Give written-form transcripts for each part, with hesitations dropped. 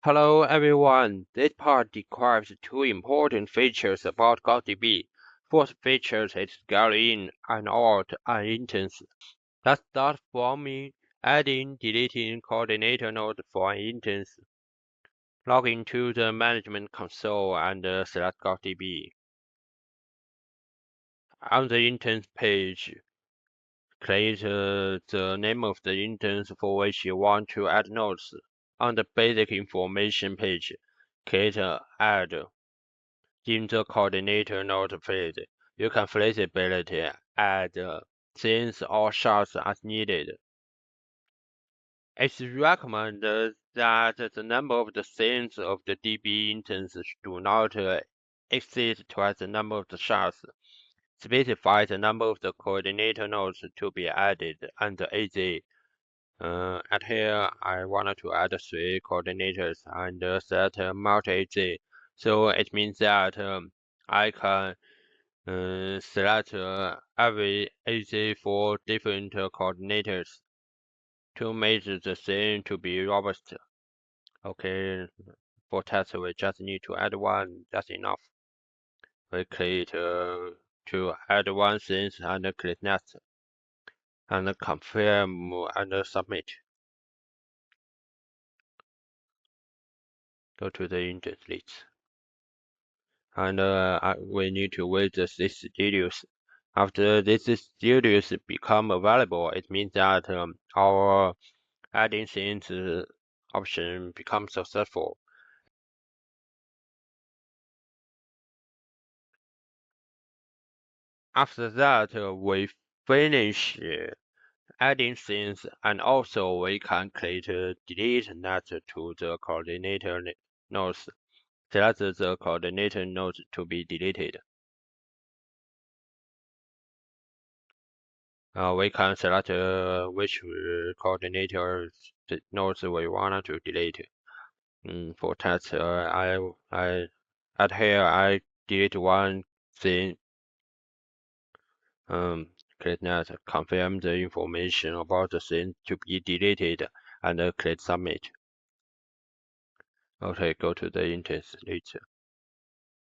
Hello everyone. This part describes two important features about GaussDB. First feature is scaling and out and instance. Let's start from adding, deleting coordinator node for an instance. Log into the management console and select GaussDB. On the instance page, create the name of the instance for which you want to add nodes. On the basic information page, click add. In the coordinator node field, you can flexibility add scenes or shards as needed. It's recommended that the number of the scenes of the DB instances do not exceed twice the number of the shards. Specify the number of the coordinator nodes to be added under AZ. At here, I wanted to add 3 coordinators and set multi-AZ. So it means that I can select every AZ for different coordinators to make the scene to be robust. Okay, for test we just need to add one, that's enough. We click to add one scene and click next and confirm and submit. Go to the instance list. And we need to wait this studios. After this studios become available, it means that our adding scenes option becomes successful. After that, we finish adding scenes, and also we can create delete net to the coordinator nodes. Select the coordinator nodes to be deleted. We can select which coordinator nodes we want to delete. For test, I at here I delete one scene. Click next, confirm the information about the scene to be deleted, and click submit. Okay, go to the instance later.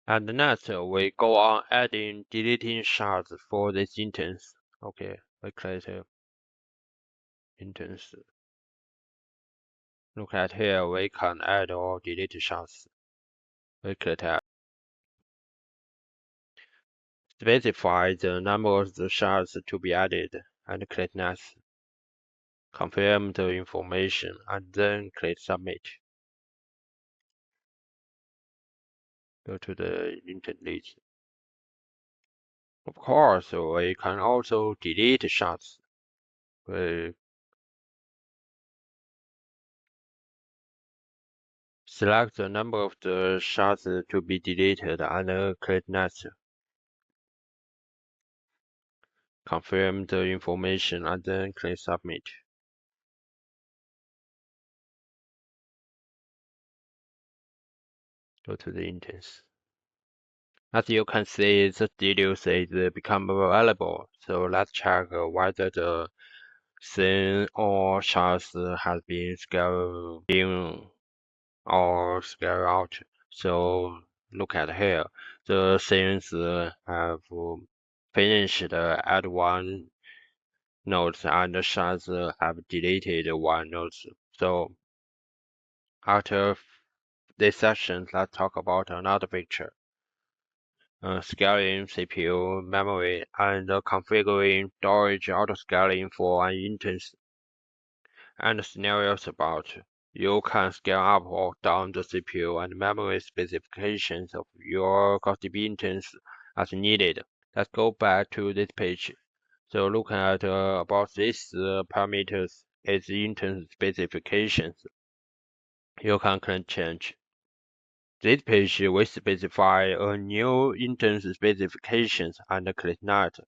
And next, we go on adding, deleting shards for this instance. Okay, we click instance. Look at here, we can add or delete shards. We click add. Specify the number of the shards to be added, and click next. Confirm the information, and then click submit. Go to the instance list. Of course, we can also delete shards. We select the number of the shards to be deleted and click next. Confirm the information and then click submit. Go to the instance. As you can see, the studios is become available. So let's check whether the scene or shards has been scaled in or scaled out. So look at here. The scenes have finished add one nodes and the shards have deleted one node. So after this section, let's talk about another feature. Scaling CPU, memory, and configuring storage autoscaling for an instance. And scenarios about you can scale up or down the CPU and memory specifications of your GaussDB instance as needed. Let's go back to this page. So look at about these parameters as instance specifications. You can change. This page we specify a new instance specifications and click next.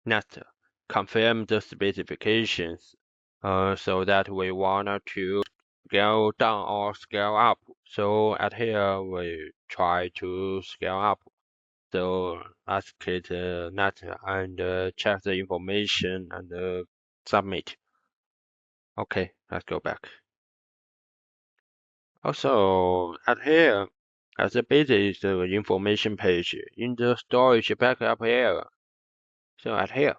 Next, confirm the specifications so that we want to scale down or scale up. So at here we try to scale up. So let's click next and check the information and submit. Okay, let's go back. Also, at here, as a basis information page in the storage backup area. So at here,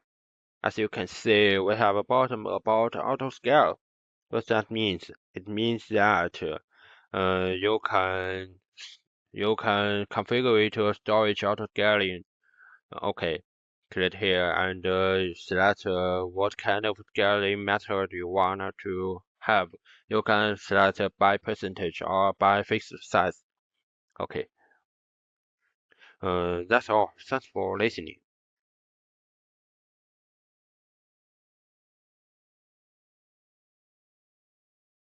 as you can see, we have a button about autoscale. What that means? It means that you can configure your storage autoscaling. Okay, click here and select what kind of scaling method you want to have. You can select by percentage or by fixed size. Okay, that's all. Thanks for listening.